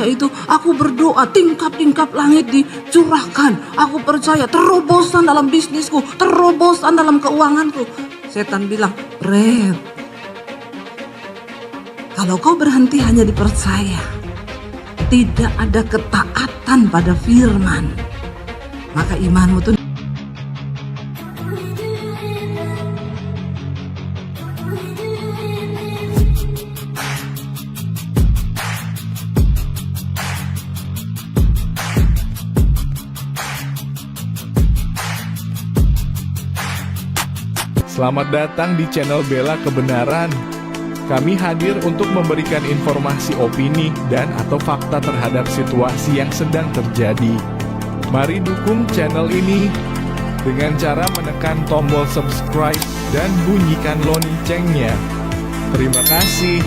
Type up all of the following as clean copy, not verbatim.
itu, aku berdoa tingkap-tingkap langit dicurahkan. Aku percaya terobosan dalam bisnisku, terobosan dalam keuanganku. Setan bilang, Red, kalau kau berhenti hanya dipercaya, tidak ada ketaatan pada firman, maka imanmu tuh Selamat datang di channel Bela Kebenaran. Kami hadir untuk memberikan informasi opini dan atau fakta terhadap situasi yang sedang terjadi. Mari dukung channel ini dengan cara menekan tombol subscribe dan bunyikan loncengnya. Terima kasih.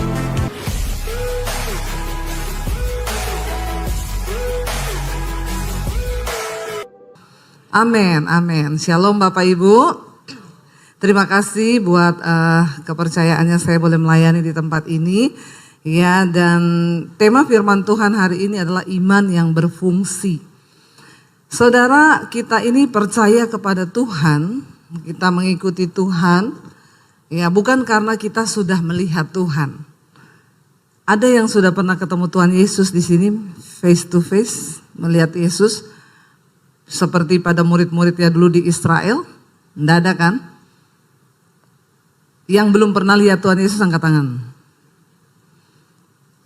Amin, amin. Shalom Bapak Ibu. Terima kasih buat kepercayaannya saya boleh melayani di tempat ini. Ya, dan tema firman Tuhan hari ini adalah iman yang berfungsi. Saudara, kita ini percaya kepada Tuhan, kita mengikuti Tuhan, ya bukan karena kita sudah melihat Tuhan. Ada yang sudah pernah ketemu Tuhan Yesus di sini face to face, melihat Yesus seperti pada murid-muridnya dulu di Israel? Tidak ada kan? Yang belum pernah lihat Tuhan Yesus angkat tangan.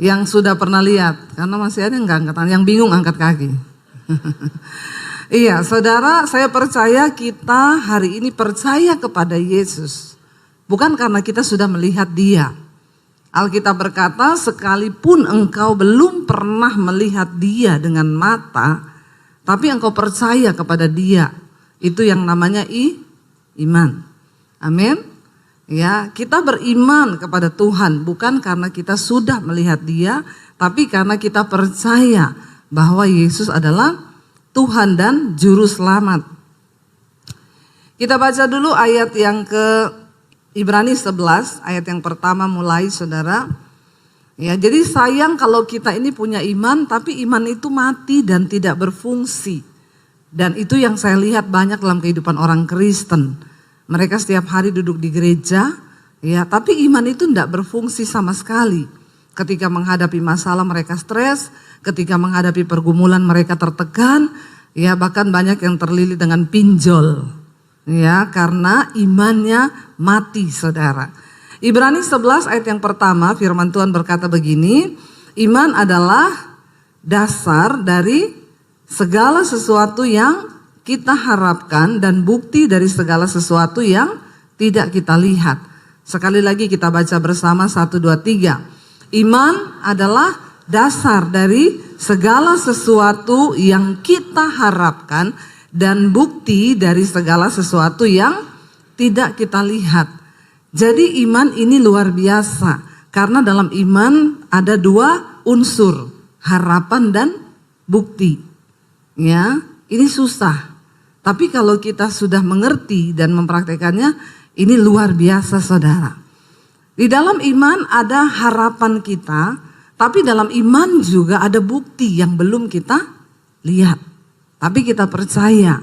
Yang sudah pernah lihat, karena masih ada yang enggak angkat tangan, yang bingung angkat kaki. Iya, saudara, saya percaya kita hari ini percaya kepada Yesus. Bukan karena kita sudah melihat Dia. Alkitab berkata, sekalipun engkau belum pernah melihat Dia dengan mata, tapi engkau percaya kepada Dia. Itu yang namanya iman. Amin. Ya, kita beriman kepada Tuhan bukan karena kita sudah melihat Dia, tapi karena kita percaya bahwa Yesus adalah Tuhan dan Juru Selamat. Kita baca dulu ayat yang ke Ibrani 11, ayat yang pertama mulai saudara. Ya, jadi sayang kalau kita ini punya iman, tapi iman itu mati dan tidak berfungsi. Dan itu yang saya lihat banyak dalam kehidupan orang Kristen. Mereka setiap hari duduk di gereja, ya, tapi iman itu tidak berfungsi sama sekali. Ketika menghadapi masalah mereka stres, ketika menghadapi pergumulan mereka tertekan, ya bahkan banyak yang terlilit dengan pinjol, ya karena imannya mati, saudara. Ibrani 11 ayat yang pertama, firman Tuhan berkata begini, iman adalah dasar dari segala sesuatu yang kita harapkan dan bukti dari segala sesuatu yang tidak kita lihat. Sekali lagi kita baca bersama 1, 2, 3. Iman adalah dasar dari segala sesuatu yang kita harapkan dan bukti dari segala sesuatu yang tidak kita lihat. Jadi iman ini luar biasa karena dalam iman ada dua unsur, harapan dan bukti. Ya, ini susah. Tapi kalau kita sudah mengerti dan mempraktekannya, ini luar biasa saudara. Di dalam iman ada harapan kita, tapi dalam iman juga ada bukti yang belum kita lihat. Tapi kita percaya,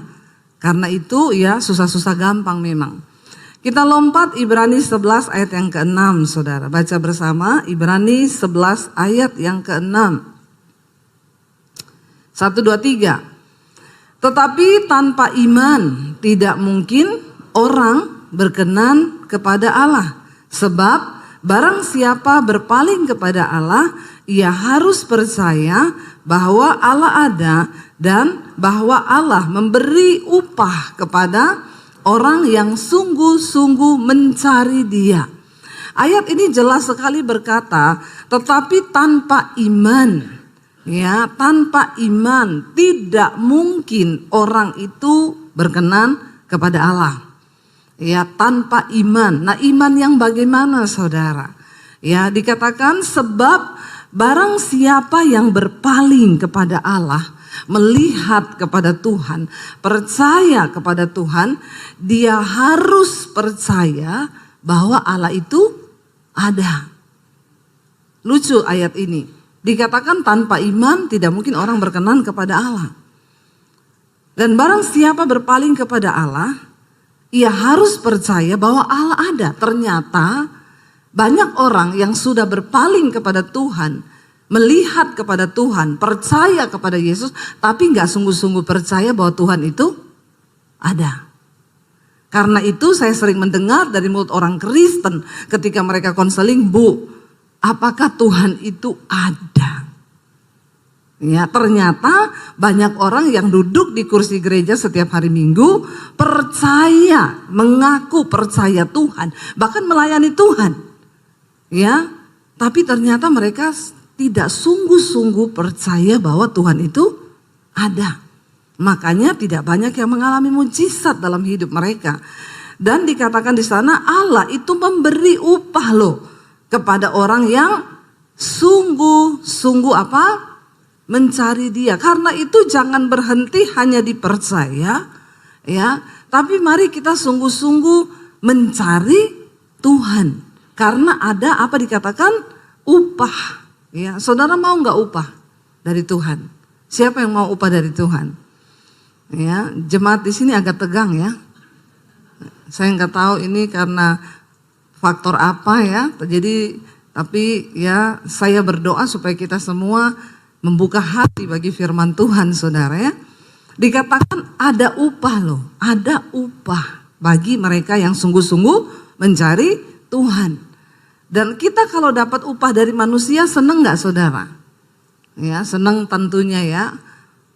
karena itu ya susah-susah gampang memang. Kita lompat Ibrani 11 ayat yang ke-6 saudara. Baca bersama Ibrani 11 ayat yang ke-6. 1, 2, 3. Tetapi tanpa iman tidak mungkin orang berkenan kepada Allah. Sebab barang siapa berpaling kepada Allah, ia harus percaya bahwa Allah ada dan bahwa Allah memberi upah kepada orang yang sungguh-sungguh mencari Dia. Ayat ini jelas sekali berkata, tetapi tanpa iman. Ya, tanpa iman tidak mungkin orang itu berkenan kepada Allah. Ya, tanpa iman. Nah, iman yang bagaimana saudara? Ya, dikatakan sebab barang siapa yang berpaling kepada Allah, melihat kepada Tuhan, percaya kepada Tuhan, dia harus percaya bahwa Allah itu ada. Lucu ayat ini. Dikatakan tanpa iman tidak mungkin orang berkenan kepada Allah. Dan barang siapa berpaling kepada Allah, ia harus percaya bahwa Allah ada. Ternyata banyak orang yang sudah berpaling kepada Tuhan, melihat kepada Tuhan, percaya kepada Yesus, tapi gak sungguh-sungguh percaya bahwa Tuhan itu ada. Karena itu saya sering mendengar dari mulut orang Kristen ketika mereka konseling, Bu, apakah Tuhan itu ada? Ya, ternyata banyak orang yang duduk di kursi gereja setiap hari Minggu percaya, mengaku percaya Tuhan, bahkan melayani Tuhan. Ya, tapi ternyata mereka tidak sungguh-sungguh percaya bahwa Tuhan itu ada. Makanya tidak banyak yang mengalami mujizat dalam hidup mereka. Dan dikatakan di sana Allah itu memberi upah loh kepada orang yang sungguh-sungguh apa? Mencari Dia. Karena itu jangan berhenti hanya dipercaya, ya. Tapi mari kita sungguh-sungguh mencari Tuhan. Karena ada apa dikatakan upah. Ya, saudara mau nggak upah dari Tuhan? Siapa yang mau upah dari Tuhan? Ya, jemaat di sini agak tegang ya. Saya nggak tahu ini karena faktor apa ya. Jadi tapi ya saya berdoa supaya kita semua membuka hati bagi firman Tuhan, saudara ya. Dikatakan ada upah loh, ada upah bagi mereka yang sungguh-sungguh mencari Tuhan. Dan kita kalau dapat upah dari manusia seneng gak saudara? Ya, seneng tentunya ya.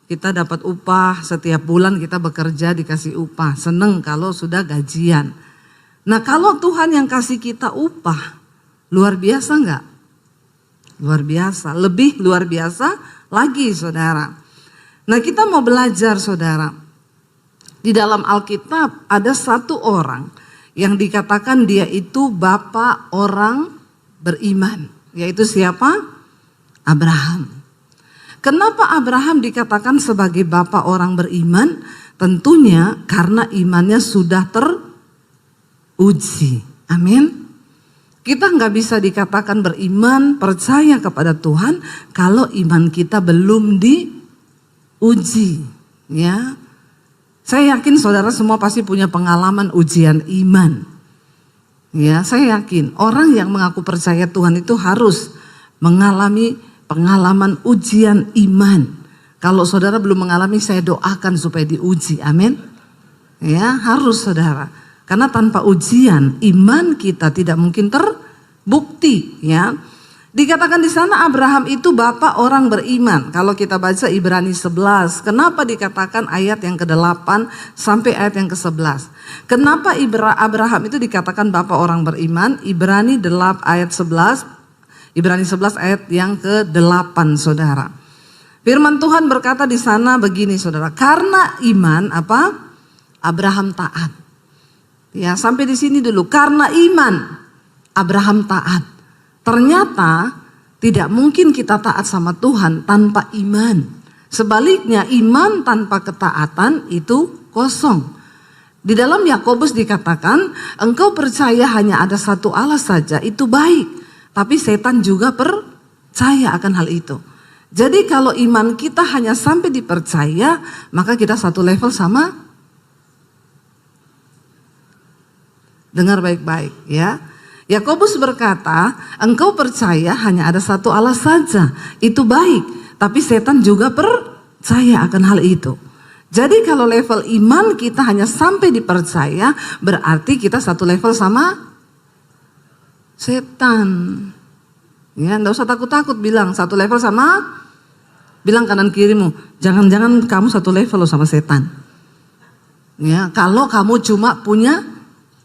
Kita dapat upah setiap bulan, kita bekerja dikasih upah. Seneng kalau sudah gajian. Nah kalau Tuhan yang kasih kita upah, luar biasa gak? Luar biasa, lebih luar biasa lagi saudara. Nah kita mau belajar saudara. Di dalam Alkitab ada satu orang yang dikatakan dia itu bapak orang beriman. Yaitu siapa? Abraham. Kenapa Abraham dikatakan sebagai bapak orang beriman? Tentunya karena imannya sudah teruji. Amin. Kita nggak bisa dikatakan beriman, percaya kepada Tuhan kalau iman kita belum diuji. Ya, saya yakin saudara semua pasti punya pengalaman ujian iman. Ya, saya yakin orang yang mengaku percaya Tuhan itu harus mengalami pengalaman ujian iman. Kalau saudara belum mengalami, saya doakan supaya diuji. Amin. Ya, harus saudara. Karena tanpa ujian iman kita tidak mungkin terbukti ya. Dikatakan di sana Abraham itu bapak orang beriman. Kalau kita baca Ibrani 11, kenapa dikatakan ayat yang ke-8 sampai ayat yang ke-11? Kenapa Abraham itu dikatakan bapak orang beriman? Ibrani 8 ayat 11, Ibrani 11 ayat yang ke-8 saudara. Firman Tuhan berkata di sana begini saudara, karena iman apa? Abraham taat. Ya, sampai di sini dulu. Karena iman Abraham taat. Ternyata tidak mungkin kita taat sama Tuhan tanpa iman. Sebaliknya iman tanpa ketaatan itu kosong. Di dalam Yakobus dikatakan, engkau percaya hanya ada satu Allah saja, itu baik. Tapi setan juga percaya akan hal itu. Jadi kalau iman kita hanya sampai dipercaya, maka kita satu level sama. Dengar baik-baik ya. Yakobus berkata, engkau percaya hanya ada satu Allah saja, itu baik. Tapi setan juga percaya akan hal itu. Jadi kalau level iman kita hanya sampai dipercaya, berarti kita satu level sama setan. Ya, enggak usah takut-takut bilang satu level sama, bilang kanan kirimu, jangan-jangan kamu satu level loh sama setan. Ya, kalau kamu cuma punya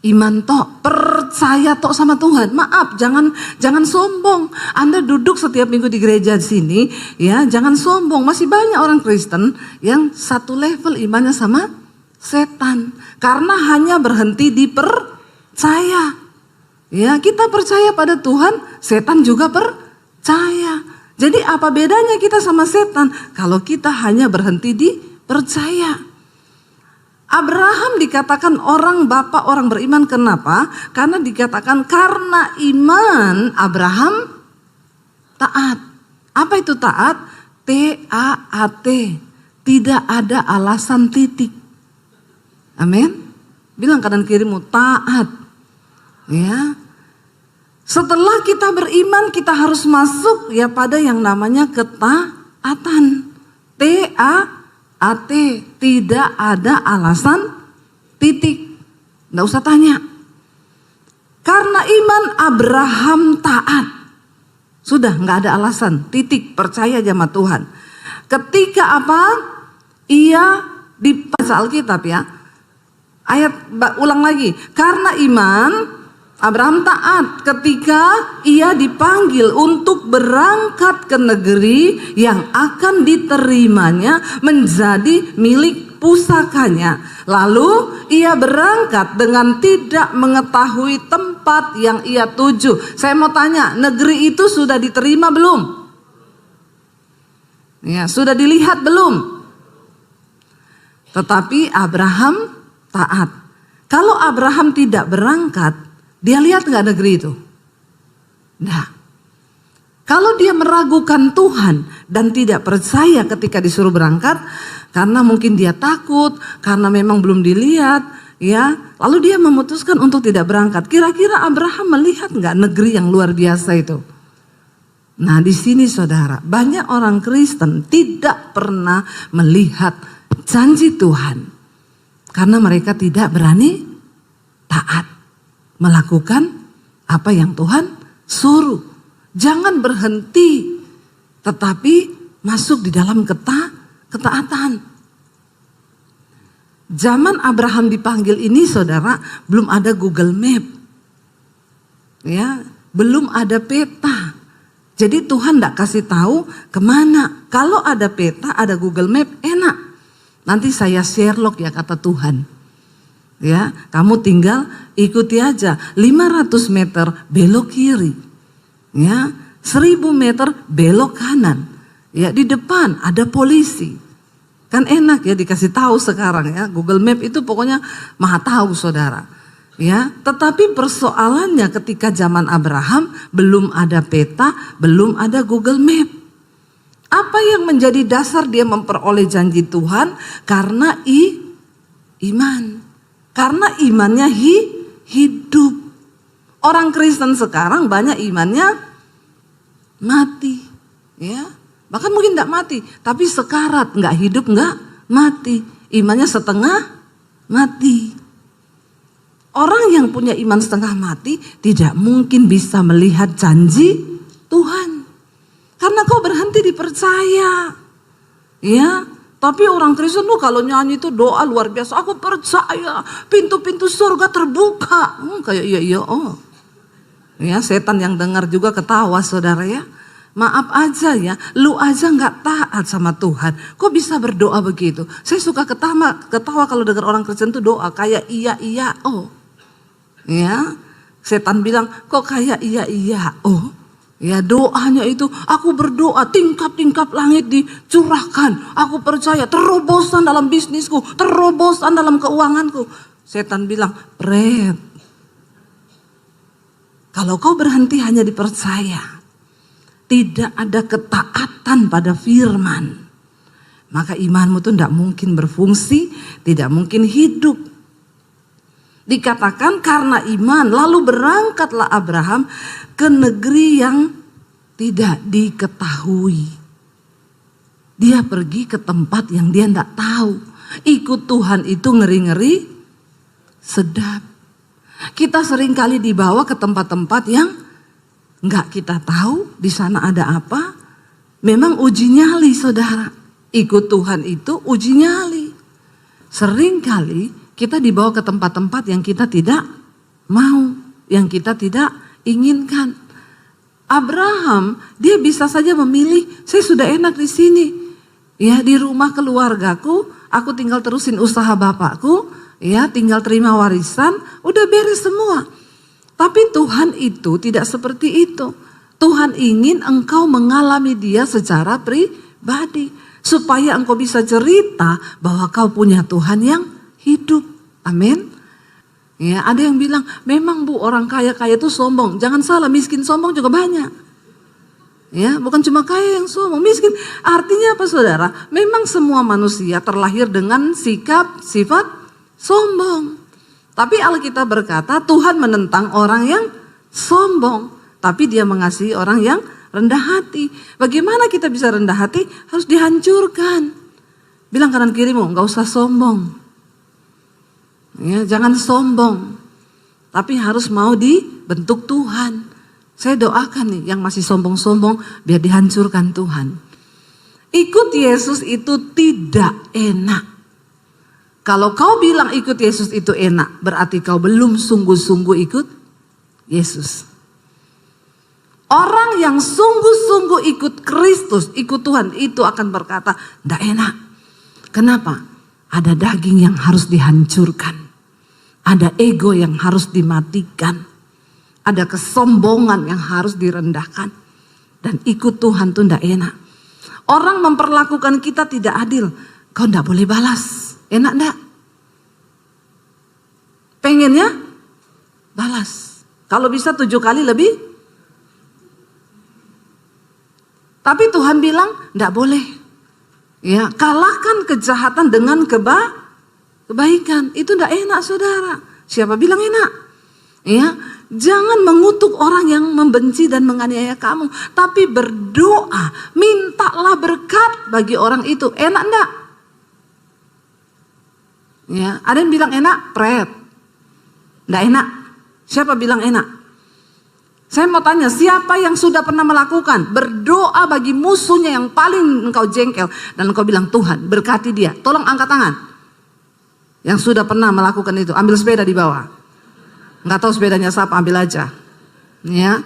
iman tok, percaya tok sama Tuhan. Maaf, jangan sombong. Anda duduk setiap minggu di gereja sini, ya, jangan sombong. Masih banyak orang Kristen yang satu level imannya sama setan. Karena hanya berhenti di percaya. Ya, kita percaya pada Tuhan, setan juga percaya. Jadi apa bedanya kita sama setan? Kalau kita hanya berhenti di percaya. Abraham dikatakan orang bapak orang beriman, kenapa? Karena dikatakan karena iman Abraham taat. Apa itu taat? T-A-A-T. Tidak ada alasan titik. Amin. Bilang kanan kirimu, taat. Ya. Setelah kita beriman, kita harus masuk ya pada yang namanya ketaatan. T-A-A-T. Tidak ada alasan titik. Nggak usah tanya. Karena iman Abraham taat. Sudah nggak ada alasan. Titik, percaya aja sama Tuhan. Ketika apa? Ia dibaca Alkitab ya. Ayat ulang lagi. Karena iman Abraham taat ketika ia dipanggil untuk berangkat ke negeri yang akan diterimanya menjadi milik pusakanya. Lalu ia berangkat dengan tidak mengetahui tempat yang ia tuju. Saya mau tanya, negeri itu sudah diterima belum? Ya, sudah dilihat belum? Tetapi Abraham taat. Kalau Abraham tidak berangkat, dia lihat nggak negeri itu? Nah, kalau dia meragukan Tuhan dan tidak percaya ketika disuruh berangkat, karena mungkin dia takut, karena memang belum dilihat, ya, lalu dia memutuskan untuk tidak berangkat. Kira-kira Abraham melihat nggak negeri yang luar biasa itu? Nah, di sini saudara, banyak orang Kristen tidak pernah melihat janji Tuhan karena mereka tidak berani taat melakukan apa yang Tuhan suruh. Jangan berhenti, tetapi masuk di dalam ketaatan. Zaman Abraham dipanggil ini saudara, belum ada Google Map. Ya, belum ada peta. Jadi Tuhan tidak kasih tahu kemana. Kalau ada peta, ada Google Map, enak. Nanti saya Sherlock ya kata Tuhan. Ya, kamu tinggal ikuti aja 500 meter belok kiri. Ya, 1000 meter belok kanan. Ya, di depan ada polisi. Kan enak ya dikasih tahu sekarang ya. Google Map itu pokoknya maha tahu saudara. Ya, tetapi persoalannya ketika zaman Abraham belum ada peta, belum ada Google Map. Apa yang menjadi dasar dia memperoleh janji Tuhan? Karena iman. Karena imannya hidup. Orang Kristen sekarang banyak imannya mati. Ya, bahkan mungkin tidak mati, tapi sekarat, nggak hidup, nggak mati. Imannya setengah mati. Orang yang punya iman setengah mati tidak mungkin bisa melihat janji Tuhan. Karena kau berhenti dipercaya. Ya, tapi orang Kristen tuh kalau nyanyi itu doa luar biasa. Aku percaya pintu-pintu surga terbuka. Kayak iya oh. Ya, setan yang dengar juga ketawa saudara ya. Maaf aja ya, lu aja nggak taat sama Tuhan. Kok bisa berdoa begitu? Saya suka ketawa kalau dengar orang Kristen tuh doa kayak iya oh. Ya, setan bilang kok kayak iya oh. Ya, doanya itu aku berdoa tingkap-tingkap langit dicurahkan. Aku percaya terobosan dalam bisnisku, terobosan dalam keuanganku. Setan bilang, "Pret. Kalau kau berhenti hanya dipercaya, tidak ada ketaatan pada firman, maka imanmu tuh tidak mungkin berfungsi, tidak mungkin hidup." Dikatakan karena iman lalu berangkatlah Abraham ke negeri yang tidak diketahui. Dia pergi ke tempat yang dia tidak tahu. Ikut Tuhan itu ngeri-ngeri sedap. Kita seringkali dibawa ke tempat-tempat yang nggak kita tahu di sana ada apa. Memang uji nyali saudara. Ikut Tuhan itu uji nyali. Seringkali kita dibawa ke tempat-tempat yang kita tidak mau, yang kita tidak inginkan. Abraham, dia bisa saja memilih, saya sudah enak di sini. Ya, di rumah keluargaku, aku tinggal terusin usaha bapakku, ya, tinggal terima warisan, udah beres semua. Tapi Tuhan itu tidak seperti itu. Tuhan ingin engkau mengalami dia secara pribadi, supaya engkau bisa cerita bahwa kau punya Tuhan yang hidup. Amin. Ya, ada yang bilang memang Bu orang kaya itu sombong. Jangan salah, miskin sombong juga banyak. Ya, bukan cuma kaya yang sombong, miskin. Artinya apa saudara? Memang semua manusia terlahir dengan sikap, sifat sombong. Tapi Alkitab berkata Tuhan menentang orang yang sombong. Tapi dia mengasihi orang yang rendah hati. Bagaimana kita bisa rendah hati? Harus dihancurkan. Bilang kanan kirimu, gak usah sombong. Ya, jangan sombong. Tapi harus mau dibentuk Tuhan. Saya doakan nih yang masih sombong-sombong biar dihancurkan Tuhan. Ikut Yesus itu tidak enak. Kalau kau bilang ikut Yesus itu enak, berarti kau belum sungguh-sungguh ikut Yesus. Orang yang sungguh-sungguh ikut Kristus, ikut Tuhan, itu akan berkata, tidak enak. Kenapa? Ada daging yang harus dihancurkan. Ada ego yang harus dimatikan. Ada kesombongan yang harus direndahkan. Dan ikut Tuhan itu tidak enak. Orang memperlakukan kita tidak adil. Kau tidak boleh balas. Enak enggak? Pengennya balas. Kalau bisa 7 kali lebih. Tapi Tuhan bilang enggak boleh. Ya, kalahkan kejahatan dengan kebaikan. Itu enggak enak saudara. Siapa bilang enak? Ya, jangan mengutuk orang yang membenci dan menganiaya kamu. Tapi berdoa, mintalah berkat bagi orang itu. Enak enggak? Ya, ada yang bilang enak, pret. Enggak enak. Siapa bilang enak? Saya mau tanya, siapa yang sudah pernah melakukan berdoa bagi musuhnya yang paling engkau jengkel dan engkau bilang Tuhan berkati dia. Tolong angkat tangan. Yang sudah pernah melakukan itu, ambil sepeda di bawah. Nggak tahu sepedanya siapa, ambil aja. Ya,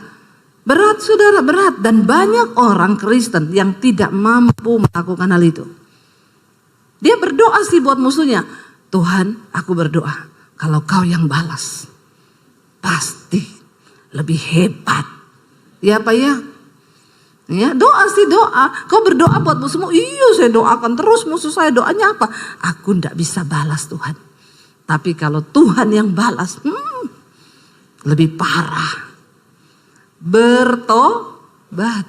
berat saudara, berat. Dan banyak orang Kristen yang tidak mampu melakukan hal itu. Dia berdoa sih buat musuhnya. Tuhan, aku berdoa. Kalau kau yang balas, pasti lebih hebat. Ya apa ya? Ya, doa sih doa. Kau berdoa buat musuhmu. Iya, saya doakan terus musuh saya. Doanya apa? Aku tidak bisa balas Tuhan. Tapi kalau Tuhan yang balas, lebih parah. Bertobat.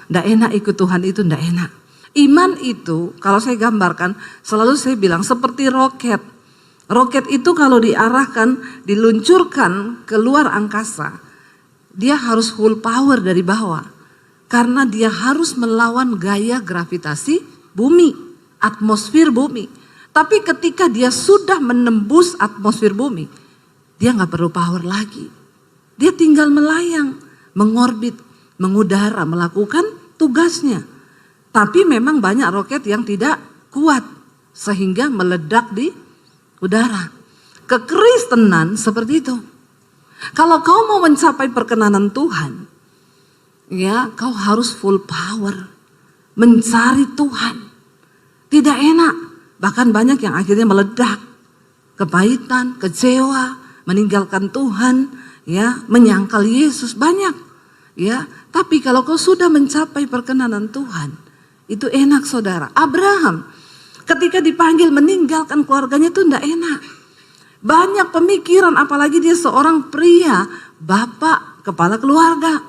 Nggak enak ikut Tuhan itu, nggak enak. Iman itu kalau saya gambarkan selalu saya bilang seperti roket. Roket itu kalau diarahkan, diluncurkan keluar angkasa, dia harus full power dari bawah. Karena dia harus melawan gaya gravitasi bumi, atmosfer bumi. Tapi ketika dia sudah menembus atmosfer bumi, dia nggak perlu power lagi. Dia tinggal melayang, mengorbit, mengudara, melakukan tugasnya. Tapi memang banyak roket yang tidak kuat sehingga meledak di udara. Kekristenan seperti itu. Kalau kau mau mencapai perkenanan Tuhan, ya kau harus full power. Mencari Tuhan. Tidak enak. Bahkan banyak yang akhirnya meledak. Kepahitan, kecewa, meninggalkan Tuhan, ya, menyangkal Yesus banyak, ya. Tapi kalau kau sudah mencapai perkenanan Tuhan, itu enak saudara. Abraham ketika dipanggil meninggalkan keluarganya itu tidak enak. Banyak pemikiran, apalagi dia seorang pria, bapak, kepala keluarga.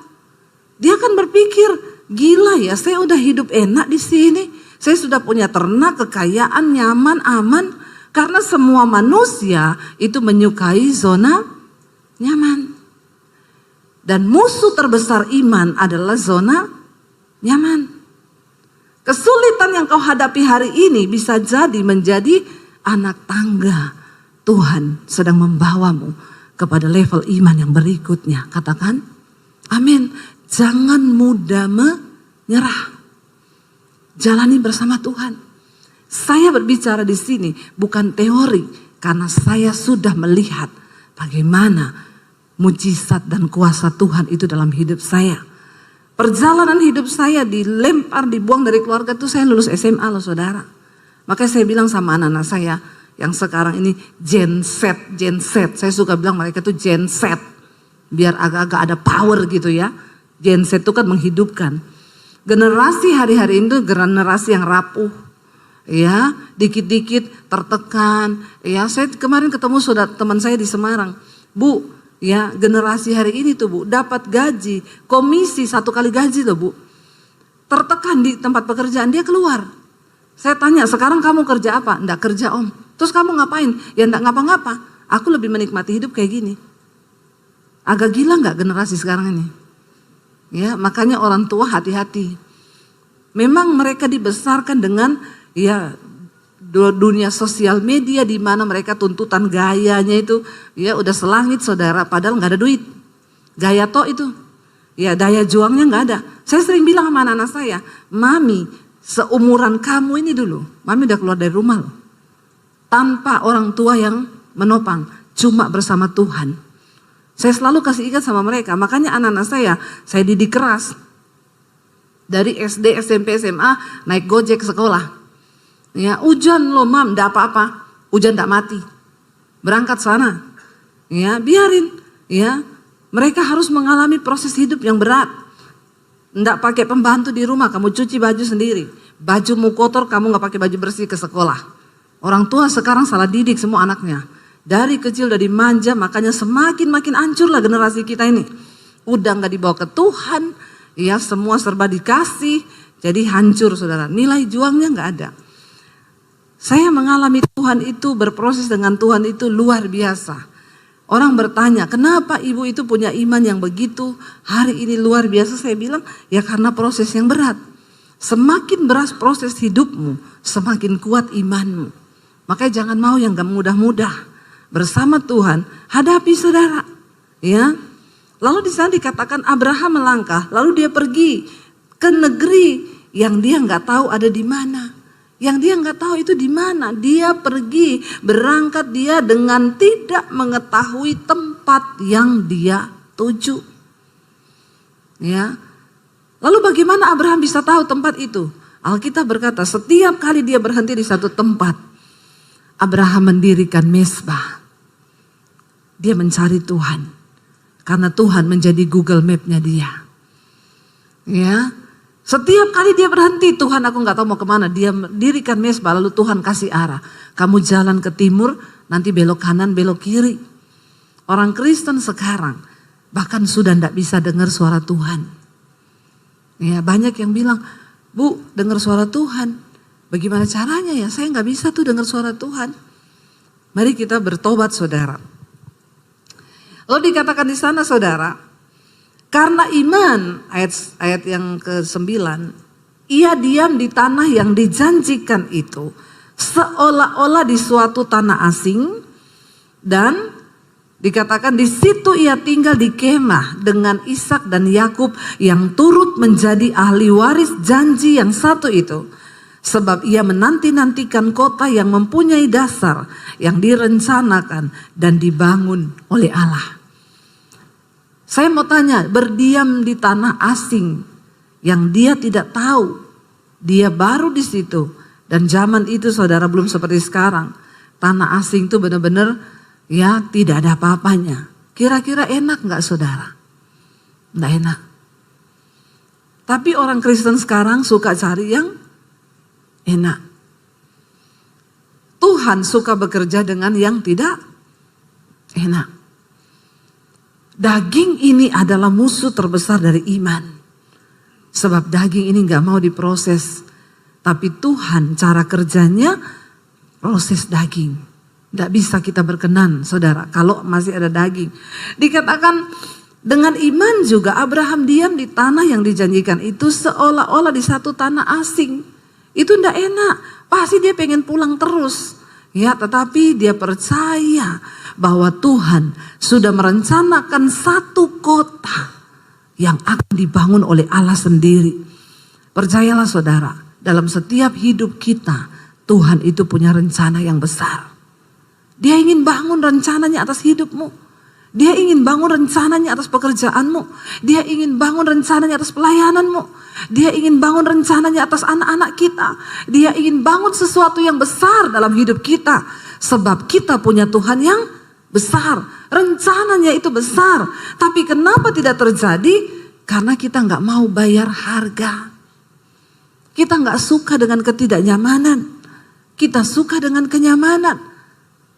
Dia akan berpikir, gila ya, saya udah hidup enak di sini. Saya sudah punya ternak, kekayaan, nyaman, aman. Karena semua manusia itu menyukai zona nyaman. Dan musuh terbesar iman adalah zona nyaman. Kesulitan yang kau hadapi hari ini bisa jadi menjadi anak tangga. Tuhan sedang membawamu kepada level iman yang berikutnya. Katakan, amin. Jangan mudah menyerah. Jalani bersama Tuhan. Saya berbicara di sini bukan teori, karena saya sudah melihat bagaimana mujizat dan kuasa Tuhan itu dalam hidup saya. Perjalanan hidup saya dilempar, dibuang dari keluarga itu saya lulus SMA loh saudara. Makanya saya bilang sama anak-anak saya yang sekarang ini Gen Z. Saya suka bilang mereka tuh Gen Z. Biar agak-agak ada power gitu ya. Gen Z itu kan menghidupkan. Generasi hari-hari ini tuh generasi yang rapuh. Ya, dikit-dikit tertekan. Ya, saya kemarin ketemu saudara teman saya di Semarang. Bu, ya generasi hari ini tuh Bu, dapat gaji, komisi 1 kali gaji tuh Bu. tertekan di tempat pekerjaan, dia keluar. Saya tanya, sekarang kamu kerja apa? Enggak kerja om. Terus kamu ngapain? Ya enggak ngapa-ngapa. Aku lebih menikmati hidup kayak gini. Agak gila enggak generasi sekarang ini? Ya, makanya orang tua hati-hati. Memang mereka dibesarkan dengan ya dunia sosial media di mana mereka tuntutan gayanya itu ya udah selangit saudara, padahal nggak ada duit. Gaya tok itu. Ya daya juangnya nggak ada. Saya sering bilang sama anak-anak saya, mami seumuran kamu ini dulu, mami udah keluar dari rumah loh. Tanpa orang tua yang menopang, cuma bersama Tuhan. Saya selalu kasih ikat sama mereka, makanya anak-anak saya didik keras. Dari SD, SMP, SMA, naik gojek sekolah. Ya hujan loh mam, enggak apa-apa, hujan enggak mati. Berangkat sana, ya biarin, ya. Mereka harus mengalami proses hidup yang berat. Enggak pakai pembantu di rumah, kamu cuci baju sendiri. Bajumu kotor, kamu enggak pakai baju bersih ke sekolah. Orang tua sekarang salah didik semua anaknya. Dari kecil udah dimanja, makanya makin hancurlah generasi kita ini. Udah enggak dibawa ke Tuhan, ya semua serba dikasih, jadi hancur saudara. Nilai juangnya enggak ada. Saya mengalami Tuhan itu, berproses dengan Tuhan itu luar biasa. Orang bertanya, kenapa ibu itu punya iman yang begitu hari ini luar biasa? Saya bilang, ya karena proses yang berat. Semakin berat proses hidupmu, semakin kuat imanmu. Makanya jangan mau yang gak mudah-mudah. Bersama Tuhan, hadapi saudara. Ya. Lalu di sana dikatakan Abraham melangkah, lalu dia pergi ke negeri yang dia gak tahu ada di mana. Yang dia nggak tahu itu di mana. Dia pergi, berangkat dia dengan tidak mengetahui tempat yang dia tuju. Ya. Lalu bagaimana Abraham bisa tahu tempat itu? Alkitab berkata setiap kali dia berhenti di satu tempat, Abraham mendirikan mezbah. Dia mencari Tuhan. Karena Tuhan menjadi Google Map-nya dia. Ya. Setiap kali dia berhenti, Tuhan aku gak tahu mau kemana. Dia mendirikan mezbah, lalu Tuhan kasih arah. Kamu jalan ke timur, nanti belok kanan, belok kiri. Orang Kristen sekarang bahkan sudah gak bisa dengar suara Tuhan. Ya, banyak yang bilang, Bu dengar suara Tuhan. Bagaimana caranya ya? Saya gak bisa tuh dengar suara Tuhan. Mari kita bertobat saudara. Lalu dikatakan di sana saudara, karena iman, ayat yang ke-9, ia diam di tanah yang dijanjikan itu, seolah-olah di suatu tanah asing, dan dikatakan di situ ia tinggal di kemah dengan Ishak dan Yakub yang turut menjadi ahli waris janji yang satu itu. Sebab ia menanti-nantikan kota yang mempunyai dasar, yang direncanakan dan dibangun oleh Allah. Saya mau tanya, berdiam di tanah asing yang dia tidak tahu, dia baru di situ, dan zaman itu saudara belum seperti sekarang. Tanah asing itu benar-benar ya tidak ada apa-apanya. Kira-kira enak nggak saudara? Nggak enak. Tapi orang Kristen sekarang suka cari yang enak. Tuhan suka bekerja dengan yang tidak enak. Daging ini adalah musuh terbesar dari iman. Sebab daging ini gak mau diproses. Tapi Tuhan cara kerjanya proses daging. Gak bisa kita berkenan saudara kalau masih ada daging. Dikatakan dengan iman juga Abraham diam di tanah yang dijanjikan itu seolah-olah di satu tanah asing. Itu gak enak. Pasti dia pengen pulang terus. Ya tetapi dia percaya bahwa Tuhan sudah merencanakan satu kota yang akan dibangun oleh Allah sendiri. Percayalah saudara, dalam setiap hidup kita, Tuhan itu punya rencana yang besar. Dia ingin bangun rencananya atas hidupmu. Dia ingin bangun rencananya atas pekerjaanmu. Dia ingin bangun rencananya atas pelayananmu. Dia ingin bangun rencananya atas anak-anak kita. Dia ingin bangun sesuatu yang besar dalam hidup kita. Sebab kita punya Tuhan yang besar, rencananya itu besar. Tapi kenapa tidak terjadi? Karena kita nggak mau bayar harga. Kita nggak suka dengan ketidaknyamanan. Kita suka dengan kenyamanan.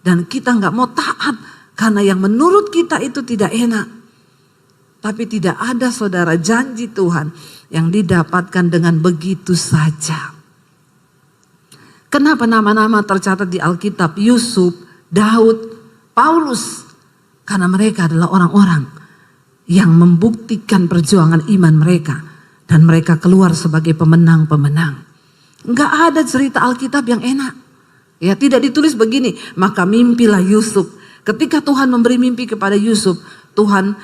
Dan kita nggak mau taat karena yang menurut kita itu tidak enak. Tapi tidak ada saudara janji Tuhan yang didapatkan dengan begitu saja. Kenapa nama-nama tercatat di Alkitab? Yusuf, Daud, Paulus. Karena mereka adalah orang-orang yang membuktikan perjuangan iman mereka. Dan mereka keluar sebagai pemenang-pemenang. Enggak ada cerita Alkitab yang enak. Ya, tidak ditulis begini, maka mimpilah Yusuf. Ketika Tuhan memberi mimpi kepada Yusuf, Tuhan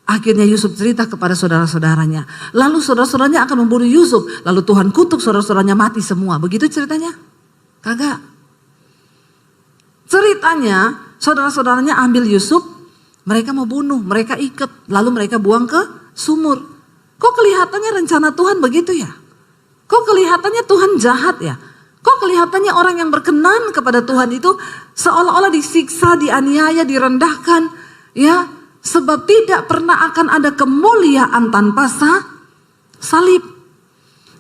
akhirnya Yusuf cerita kepada saudara-saudaranya. Lalu saudara-saudaranya akan membunuh Yusuf. Lalu Tuhan kutuk saudara-saudaranya mati semua. Begitu ceritanya? Kagak. Ceritanya saudara-saudaranya ambil Yusuf, mereka mau bunuh, mereka ikat, lalu mereka buang ke sumur. Kok kelihatannya rencana Tuhan begitu ya? Kok kelihatannya Tuhan jahat ya? Kok kelihatannya orang yang berkenan kepada Tuhan itu seolah-olah disiksa, dianiaya, direndahkan, ya? Sebab tidak pernah akan ada kemuliaan tanpa salib.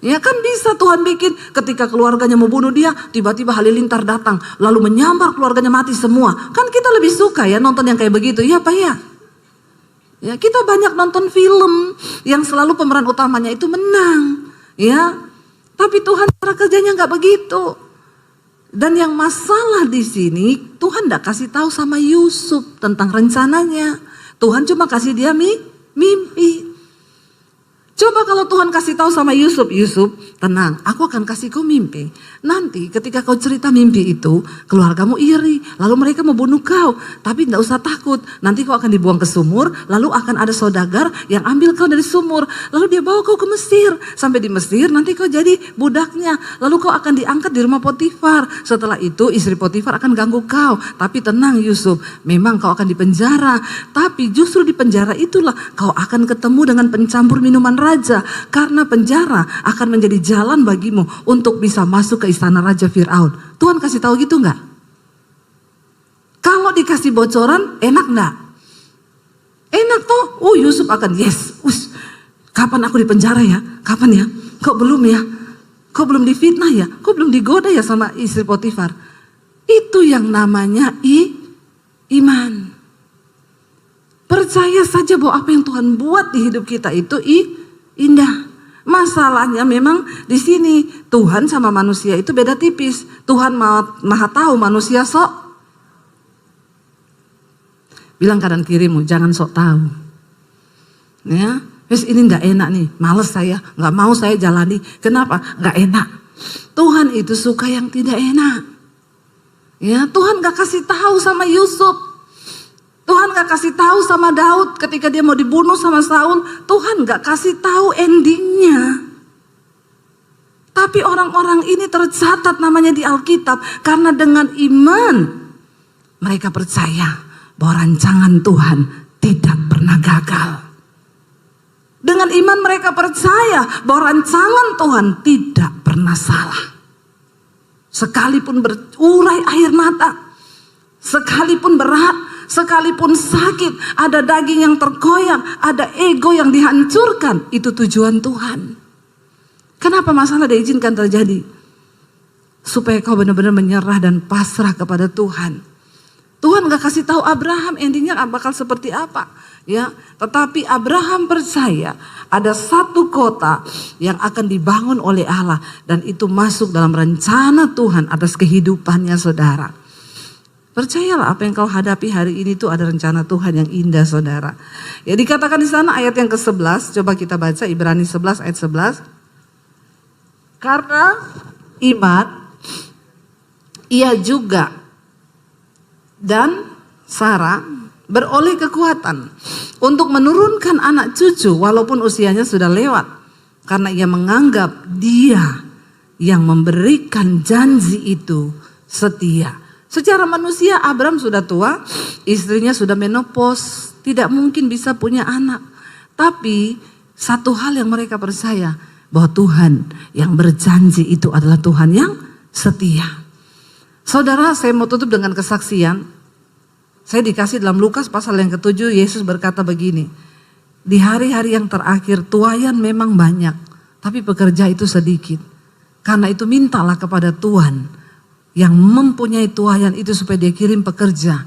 Ya kan bisa Tuhan bikin ketika keluarganya mau bunuh dia, tiba-tiba halilintar datang, lalu menyambar keluarganya mati semua. Kan kita lebih suka ya nonton yang kayak begitu, ya Pak ya? Ya kita banyak nonton film yang selalu pemeran utamanya itu menang, ya. Tapi Tuhan cara kerjanya nggak begitu. Dan yang masalah di sini Tuhan nggak kasih tahu sama Yusuf tentang rencananya. Tuhan cuma kasih dia mimpi. Coba kalau Tuhan kasih tahu sama Yusuf, Yusuf tenang, aku akan kasih kau mimpi. Nanti ketika kau cerita mimpi itu, keluargamu iri, lalu mereka mau bunuh kau. Tapi tidak usah takut, nanti kau akan dibuang ke sumur, lalu akan ada saudagar yang ambil kau dari sumur. Lalu dia bawa kau ke Mesir, sampai di Mesir nanti kau jadi budaknya. Lalu kau akan diangkat di rumah Potifar. Setelah itu istri Potifar akan ganggu kau. Tapi tenang Yusuf, memang kau akan dipenjara. Tapi justru di penjara itulah kau akan ketemu dengan pencampur minuman raja, karena penjara akan menjadi jalan bagimu untuk bisa masuk ke istana Raja Fir'aun. Tuhan kasih tahu gitu nggak? Kalau dikasih bocoran, enak nggak? Enak toh. Yusuf akan yes. Kapan aku di penjara ya? Kapan ya? Kok belum ya? Kok belum difitnah ya? Kok belum digoda ya sama istri Potifar? Itu yang namanya iman. Percaya saja bahwa apa yang Tuhan buat di hidup kita itu indah. Masalahnya memang di sini Tuhan sama manusia itu beda tipis. Tuhan maha tahu, manusia sok. Bilang kanan kirimu, jangan sok tahu. Ya, wes ini nggak enak nih, males saya, nggak mau saya jalani. Kenapa? Nggak enak. Tuhan itu suka yang tidak enak. Ya, Tuhan nggak kasih tahu sama Yusuf. Tuhan gak kasih tahu sama Daud ketika dia mau dibunuh sama Saul. Tuhan gak kasih tahu endingnya. Tapi orang-orang ini tercatat namanya di Alkitab. Karena dengan iman mereka percaya bahwa rancangan Tuhan tidak pernah gagal. Dengan iman mereka percaya bahwa rancangan Tuhan tidak pernah salah. Sekalipun berurai air mata, sekalipun berat, sekalipun sakit, ada daging yang tergoyang, ada ego yang dihancurkan, itu tujuan Tuhan. Kenapa masalah diizinkan terjadi? Supaya kau benar-benar menyerah dan pasrah kepada Tuhan. Tuhan gak kasih tahu Abraham endingnya bakal seperti apa, ya. Tetapi Abraham percaya ada satu kota yang akan dibangun oleh Allah dan itu masuk dalam rencana Tuhan atas kehidupannya saudara. Percayalah apa yang kau hadapi hari ini itu ada rencana Tuhan yang indah saudara. Ya dikatakan di sana ayat yang ke-11, coba kita baca Ibrani 11 ayat 11. Karena iman, ia juga dan Sarah beroleh kekuatan untuk menurunkan anak cucu walaupun usianya sudah lewat. Karena ia menganggap dia yang memberikan janji itu setia. Secara manusia Abraham sudah tua, istrinya sudah menopause, tidak mungkin bisa punya anak. Tapi satu hal yang mereka percaya, bahwa Tuhan yang berjanji itu adalah Tuhan yang setia. Saudara, saya mau tutup dengan kesaksian. Saya dikasih dalam Lukas pasal yang ke-7, Yesus berkata begini, di hari-hari yang terakhir tuaian memang banyak, tapi pekerja itu sedikit. Karena itu mintalah kepada Tuhan yang mempunyai tuaian itu supaya dia kirim pekerja.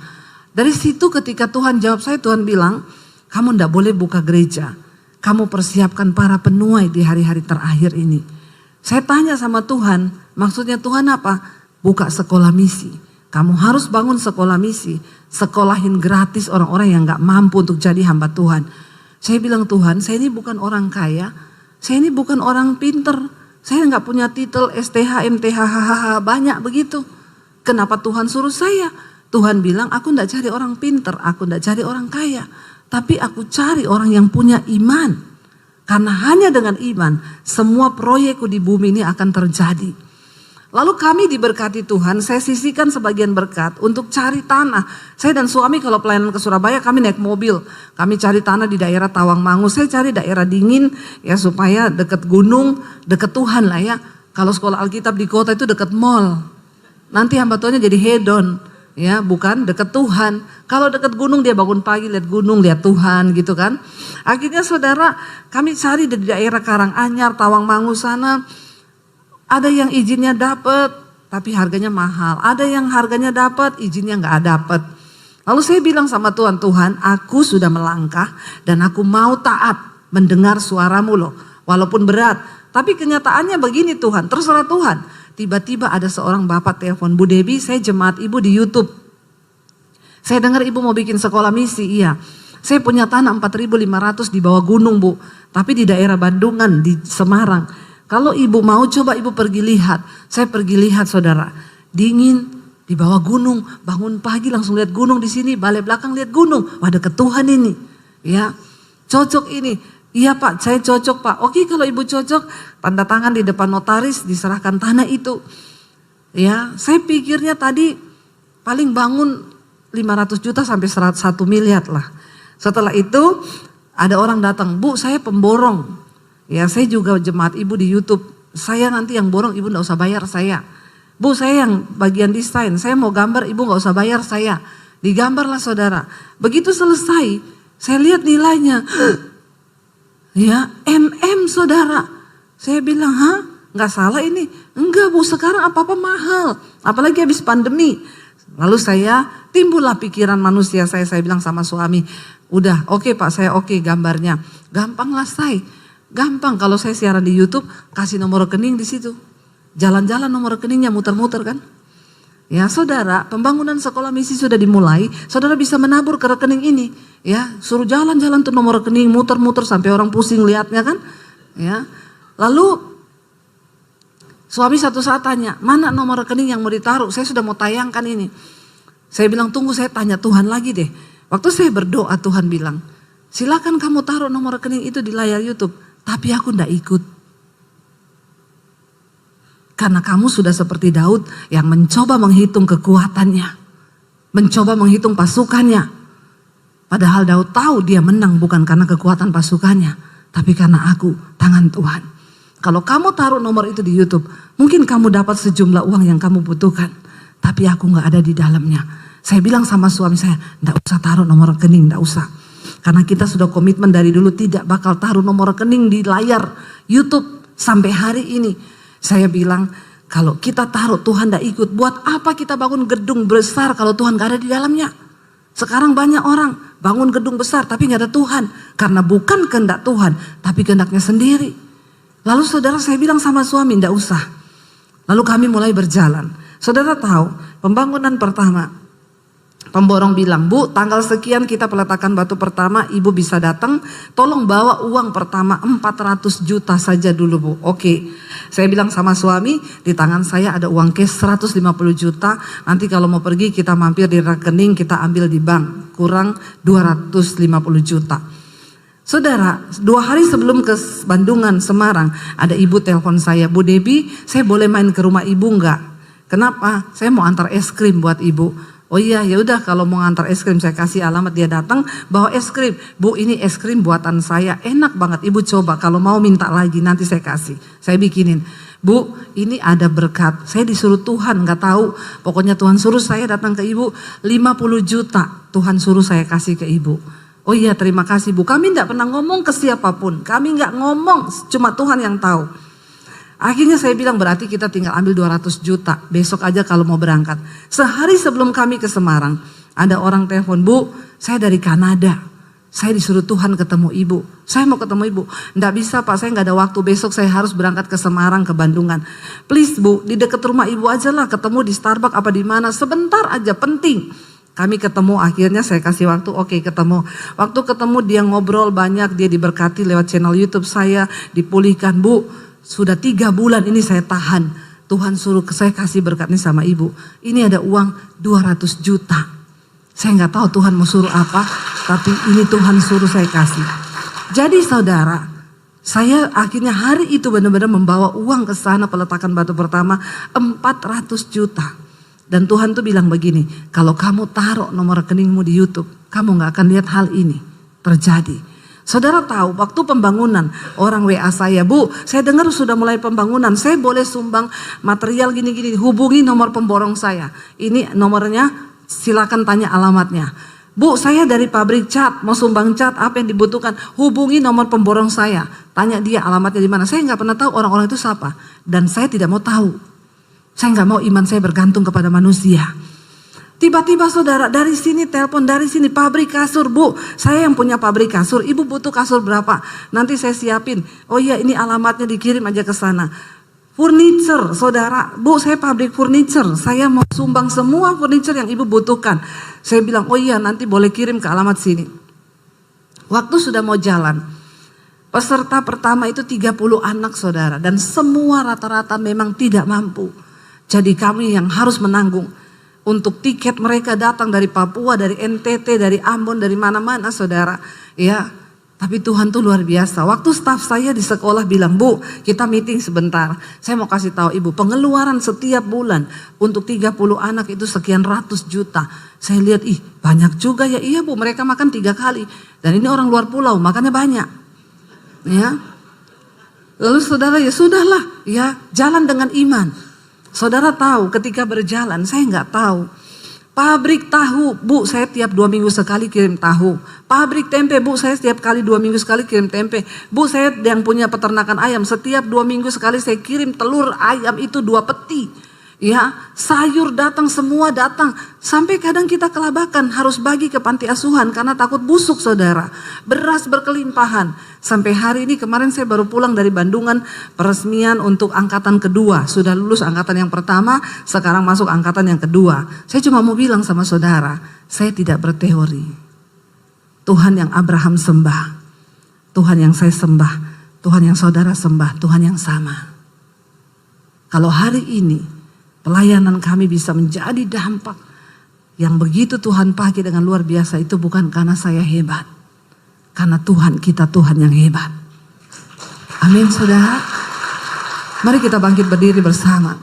Dari situ ketika Tuhan jawab saya, Tuhan bilang, kamu tidak boleh buka gereja. Kamu persiapkan para penuai di hari-hari terakhir ini. Saya tanya sama Tuhan, maksudnya Tuhan apa? Buka sekolah misi. Kamu harus bangun sekolah misi. Sekolahin gratis orang-orang yang gak mampu untuk jadi hamba Tuhan. Saya bilang, Tuhan, saya ini bukan orang kaya. Saya ini bukan orang pinter. Saya gak punya titel STH, MTH, HHH, banyak begitu. Kenapa Tuhan suruh saya? Tuhan bilang, aku gak cari orang pinter, aku gak cari orang kaya. Tapi aku cari orang yang punya iman. Karena hanya dengan iman, semua proyekku di bumi ini akan terjadi. Lalu kami diberkati Tuhan, saya sisihkan sebagian berkat untuk cari tanah. Saya dan suami kalau pelayanan ke Surabaya kami naik mobil. Kami cari tanah di daerah Tawangmangu, saya cari daerah dingin ya supaya dekat gunung, dekat Tuhan lah ya. Kalau sekolah Alkitab di kota itu dekat mall. Nanti hamba Tuhannya jadi hedon. Ya, bukan dekat Tuhan. Kalau dekat gunung dia bangun pagi lihat gunung, lihat Tuhan gitu kan. Akhirnya saudara, kami cari di daerah Karanganyar, Tawangmangu sana. Ada yang izinnya dapat, tapi harganya mahal. Ada yang harganya dapat, izinnya nggak dapat. Lalu saya bilang sama Tuhan, Tuhan, aku sudah melangkah dan aku mau taat mendengar suaramu loh, walaupun berat. Tapi kenyataannya begini Tuhan, terserah Tuhan. Tiba-tiba ada seorang bapak telepon, Bu Debbie, saya jemaat ibu di YouTube. Saya dengar ibu mau bikin sekolah misi, iya. Saya punya tanah 4.500 di bawah gunung Bu, tapi di daerah Bandungan, di Semarang. Kalau ibu mau coba ibu pergi lihat. Saya pergi lihat saudara, dingin di bawah gunung, bangun pagi langsung lihat gunung di sini, balik belakang lihat gunung. Wah dekat Tuhan ini, ya cocok ini. Iya Pak, saya cocok Pak. Oke kalau ibu cocok, tanda tangan di depan notaris, diserahkan tanah itu. Ya, saya pikirnya tadi paling bangun 500 juta sampai 1 miliar lah. Setelah itu ada orang datang, Bu saya pemborong. Ya saya juga jemaat ibu di YouTube. Saya nanti yang borong, ibu gak usah bayar saya. Bu saya yang bagian desain, saya mau gambar, ibu gak usah bayar saya. Digambarlah saudara. Begitu selesai, saya lihat nilainya. Ya, saudara. Saya bilang, hah? Nggak salah ini? Enggak Bu, sekarang apa-apa mahal. Apalagi habis pandemi. Lalu timbullah pikiran manusia saya bilang sama suami, udah oke Pak, saya oke gambarnya. Gampang lah saya. Gampang kalau saya siaran di YouTube, kasih nomor rekening di situ. Jalan-jalan nomor rekeningnya muter-muter kan. Ya saudara, pembangunan sekolah misi sudah dimulai, saudara bisa menabur ke rekening ini. Ya, suruh jalan-jalan tuh nomor rekening, muter-muter sampai orang pusing lihatnya kan. Ya, lalu suami satu saat tanya, mana nomor rekening yang mau ditaruh? Saya sudah mau tayangkan ini. Saya bilang tunggu saya tanya Tuhan lagi deh. Waktu saya berdoa Tuhan bilang, silakan kamu taruh nomor rekening itu di layar YouTube, tapi aku ndak ikut. Karena kamu sudah seperti Daud yang mencoba menghitung kekuatannya. Mencoba menghitung pasukannya. Padahal Daud tahu dia menang bukan karena kekuatan pasukannya. Tapi karena aku, tangan Tuhan. Kalau kamu taruh nomor itu di YouTube, mungkin kamu dapat sejumlah uang yang kamu butuhkan. Tapi aku gak ada di dalamnya. Saya bilang sama suami saya, gak usah taruh nomor rekening, gak usah. Karena kita sudah komitmen dari dulu tidak bakal taruh nomor rekening di layar YouTube sampai hari ini. Saya bilang kalau kita taruh Tuhan tidak ikut, buat apa kita bangun gedung besar kalau Tuhan gak ada di dalamnya. Sekarang banyak orang bangun gedung besar tapi gak ada Tuhan. Karena bukan kehendak Tuhan tapi kehendaknya sendiri. Lalu saudara saya bilang sama suami tidak usah. Lalu kami mulai berjalan. Saudara tahu pembangunan pertama. Pemborong bilang, Bu tanggal sekian kita peletakan batu pertama, ibu bisa datang, tolong bawa uang pertama 400 juta saja dulu Bu. Oke, saya bilang sama suami, di tangan saya ada uang cash 150 juta, nanti kalau mau pergi kita mampir di rekening, kita ambil di bank, kurang 250 juta. Saudara, 2 hari sebelum ke Bandungan, Semarang, ada ibu telepon saya, Bu Debbie, saya boleh main ke rumah ibu enggak? Kenapa? Saya mau antar es krim buat ibu. Oh iya, ya udah kalau mau ngantar es krim saya kasih alamat, dia datang bawa es krim. Bu ini es krim buatan saya, enak banget ibu coba, kalau mau minta lagi nanti saya kasih. Saya bikinin. Bu ini ada berkat, saya disuruh Tuhan gak tahu. Pokoknya Tuhan suruh saya datang ke ibu 50 juta Tuhan suruh saya kasih ke ibu. Oh iya terima kasih Bu, kami gak pernah ngomong ke siapapun, kami gak ngomong, cuma Tuhan yang tahu. Akhirnya saya bilang berarti kita tinggal ambil 200 juta besok aja kalau mau berangkat. Sehari sebelum kami ke Semarang ada orang telepon, Bu saya dari Kanada. Saya disuruh Tuhan ketemu ibu. Saya mau ketemu ibu. Nggak bisa Pak, saya nggak ada waktu. Besok saya harus berangkat ke Semarang, ke Bandungan. Please Bu, di dekat rumah ibu aja lah. Ketemu di Starbucks apa di mana. Sebentar aja, penting. Kami ketemu, akhirnya saya kasih waktu, oke ketemu. Waktu ketemu dia ngobrol banyak, dia diberkati lewat channel YouTube saya. Dipulihkan, Bu. Sudah 3 bulan ini saya tahan. Tuhan suruh saya kasih berkat ini sama ibu. Ini ada uang 200 juta. Saya nggak tahu Tuhan mau suruh apa, tapi ini Tuhan suruh saya kasih. Jadi saudara, saya akhirnya hari itu benar-benar membawa uang ke sana, peletakan batu pertama 400 juta. Dan Tuhan tuh bilang begini, kalau kamu taruh nomor rekeningmu di YouTube, kamu nggak akan lihat hal ini terjadi. Saudara tahu waktu pembangunan orang WA saya, Bu, saya dengar sudah mulai pembangunan, saya boleh sumbang material gini-gini, hubungi nomor pemborong saya. Ini nomornya, silakan tanya alamatnya. Bu, saya dari pabrik cat, mau sumbang cat, apa yang dibutuhkan? Hubungi nomor pemborong saya. Tanya dia alamatnya di mana. Saya nggak pernah tahu orang-orang itu siapa. Dan saya tidak mau tahu. Saya nggak mau iman saya bergantung kepada manusia. Tiba-tiba saudara, dari sini telepon, dari sini pabrik kasur. Bu, saya yang punya pabrik kasur. Ibu butuh kasur berapa? Nanti saya siapin. Oh iya, ini alamatnya, dikirim aja ke sana. Furniture, saudara, Bu, saya pabrik furniture, saya mau sumbang semua furniture yang ibu butuhkan. Saya bilang, oh iya nanti boleh kirim ke alamat sini. Waktu sudah mau jalan, peserta pertama itu 30 anak saudara, dan semua rata-rata memang tidak mampu. Jadi kami yang harus menanggung untuk tiket mereka datang dari Papua, dari NTT, dari Ambon, dari mana-mana saudara. Ya. Tapi Tuhan tuh luar biasa. Waktu staf saya di sekolah bilang, Bu, kita meeting sebentar. Saya mau kasih tahu ibu, pengeluaran setiap bulan untuk 30 anak itu sekian ratus juta. Saya lihat, ih banyak juga ya. Iya Bu, mereka makan 3 kali. Dan ini orang luar pulau, makannya banyak. Ya. Lalu saudara, ya sudahlah, ya jalan dengan iman. Saudara tahu ketika berjalan, saya nggak tahu. Pabrik tahu, Bu, saya tiap 2 minggu sekali kirim tahu. Pabrik tempe, Bu, saya setiap kali 2 minggu sekali kirim tempe. Bu, saya yang punya peternakan ayam, setiap 2 minggu sekali saya kirim telur ayam itu 2 peti. Ya, sayur datang, semua datang. Sampai kadang kita kelabakan, harus bagi ke panti asuhan karena takut busuk saudara. Beras berkelimpahan. Sampai hari ini kemarin saya baru pulang dari Bandungan, peresmian untuk angkatan kedua. Sudah lulus angkatan yang pertama, sekarang masuk angkatan yang kedua. Saya cuma mau bilang sama saudara, saya tidak berteori. Tuhan yang Abraham sembah, Tuhan yang saya sembah, Tuhan yang saudara sembah, Tuhan yang sama. Kalau hari ini pelayanan kami bisa menjadi dampak yang begitu Tuhan pakai dengan luar biasa, itu bukan karena saya hebat. Karena Tuhan kita Tuhan yang hebat. Amin saudara. Mari kita bangkit berdiri bersama.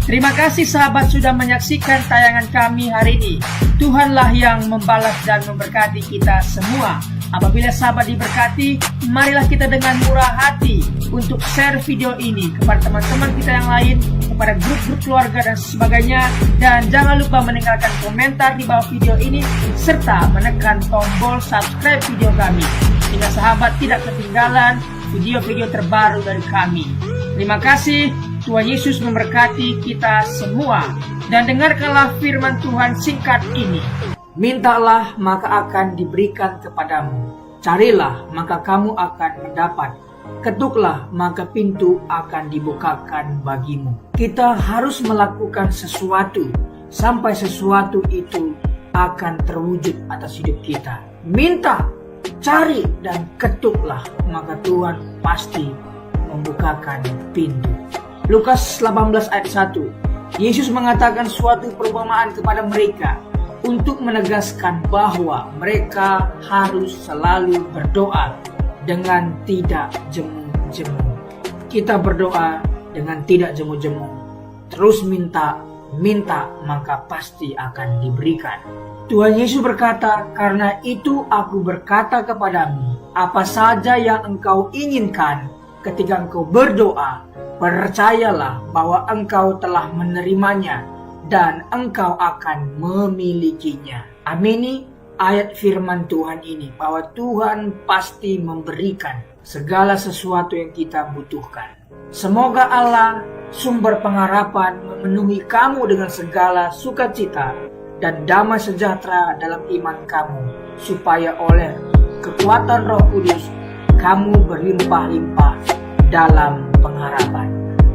Terima kasih sahabat sudah menyaksikan tayangan kami hari ini. Tuhanlah yang membalas dan memberkati kita semua. Apabila sahabat diberkati, marilah kita dengan murah hati untuk share video ini kepada teman-teman kita yang lain, kepada grup-grup keluarga dan sebagainya. Dan jangan lupa meninggalkan komentar di bawah video ini, serta menekan tombol subscribe video kami, sehingga sahabat tidak ketinggalan video-video terbaru dari kami. Terima kasih. Tuhan Yesus memberkati kita semua. Dan dengarkanlah firman Tuhan singkat ini. Mintalah maka akan diberikan kepadamu. Carilah maka kamu akan mendapat. Ketuklah maka pintu akan dibukakan bagimu. Kita harus melakukan sesuatu sampai sesuatu itu akan terwujud atas hidup kita. Minta, cari dan ketuklah maka Tuhan pasti membukakan pintu. Lukas 18 ayat 1. Yesus mengatakan suatu perumpamaan kepada mereka untuk menegaskan bahwa mereka harus selalu berdoa dengan tidak jemu-jemu. Kita berdoa dengan tidak jemu-jemu. Terus minta maka pasti akan diberikan. Tuhan Yesus berkata, karena itu aku berkata kepadamu, apa saja yang engkau inginkan ketika engkau berdoa, percayalah bahwa engkau telah menerimanya dan engkau akan memilikinya. Amini ayat firman Tuhan ini, bahwa Tuhan pasti memberikan segala sesuatu yang kita butuhkan. Semoga Allah, sumber pengharapan, memenuhi kamu dengan segala sukacita dan damai sejahtera dalam iman kamu, supaya oleh kekuatan Roh Kudus kamu berlimpah-limpah dalam pengharapan.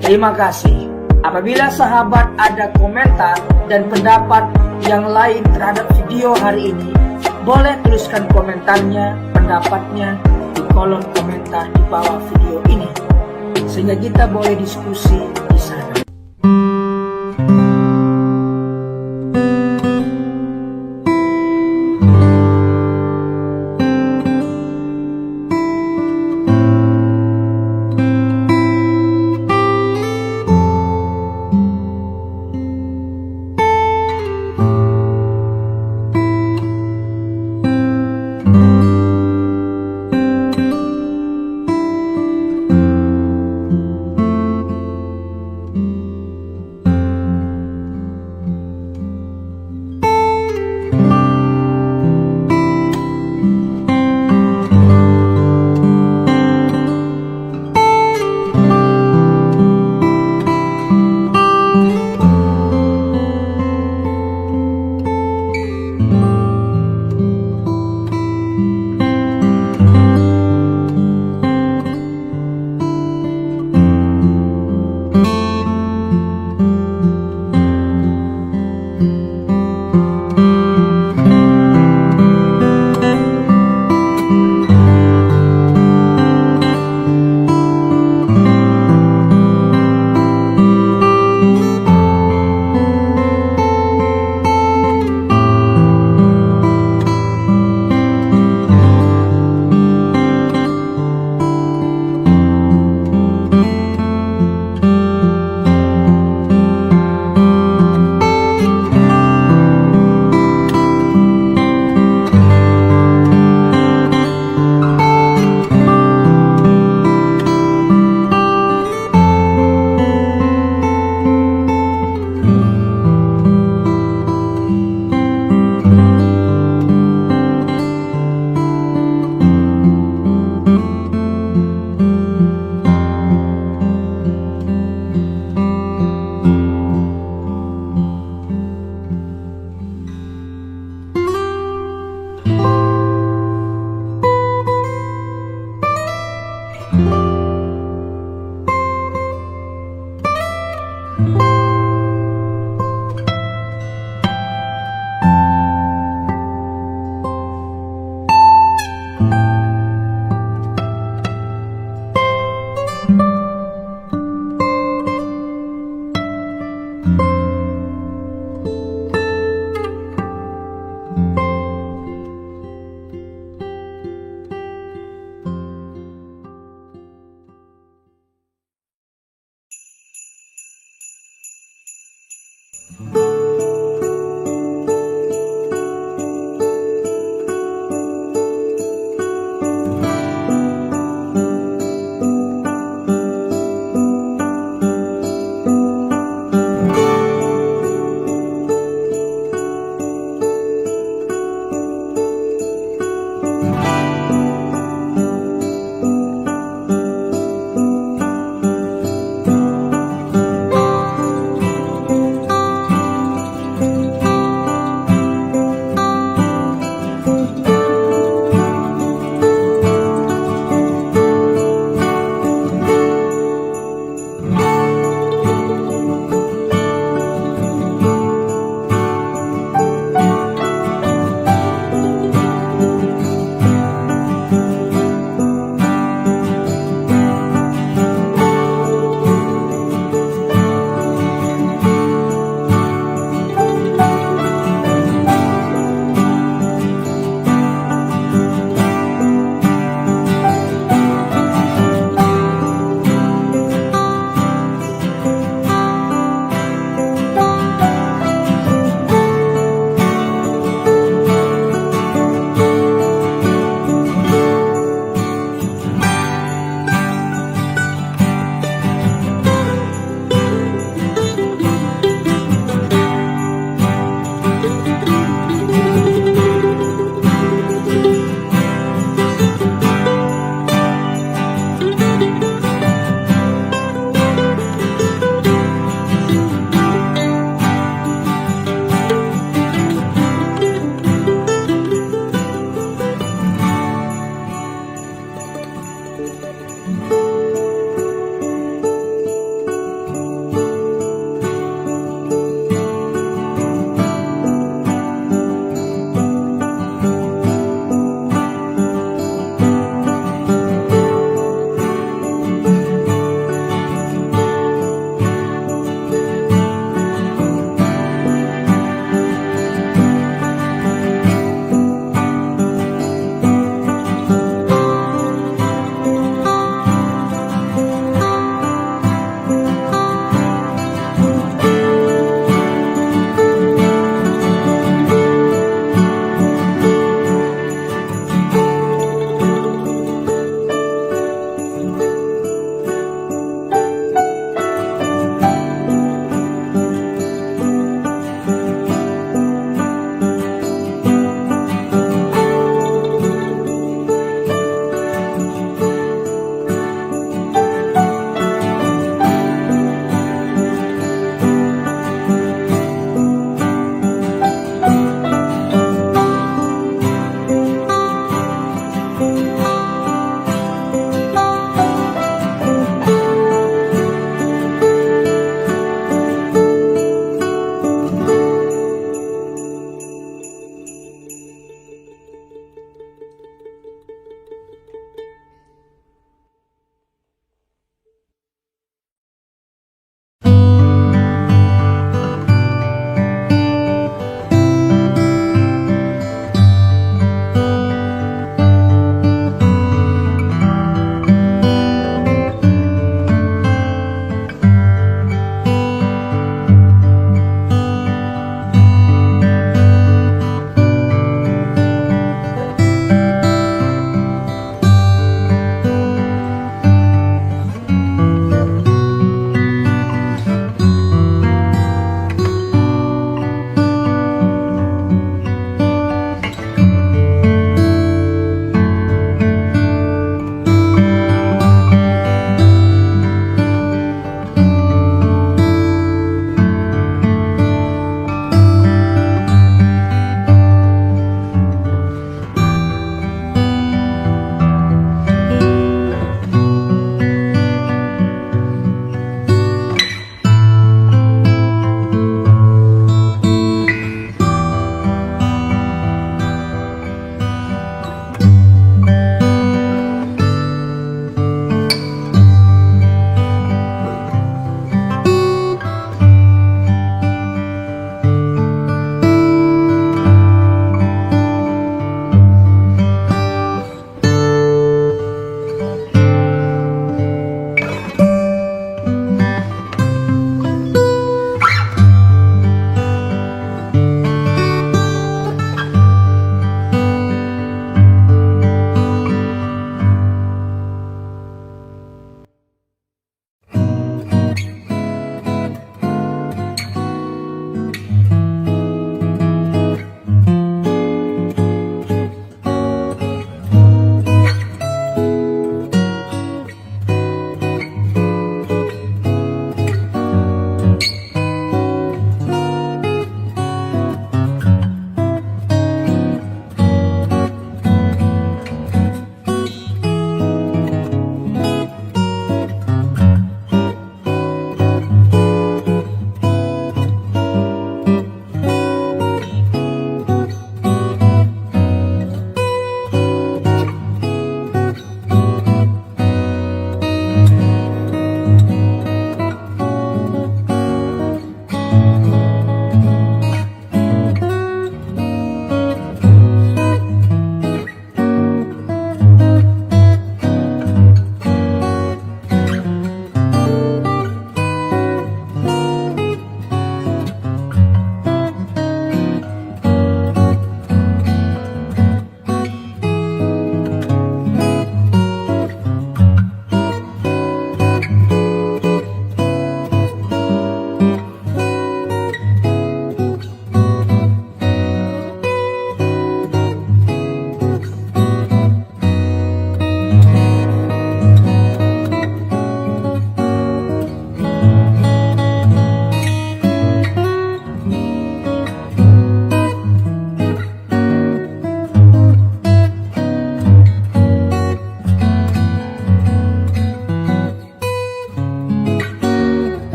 Terima kasih. Apabila sahabat ada komentar dan pendapat yang lain terhadap video hari ini, boleh tuliskan komentarnya, pendapatnya di kolom komentar di bawah video ini, sehingga kita boleh diskusi di sana.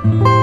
Tuhan.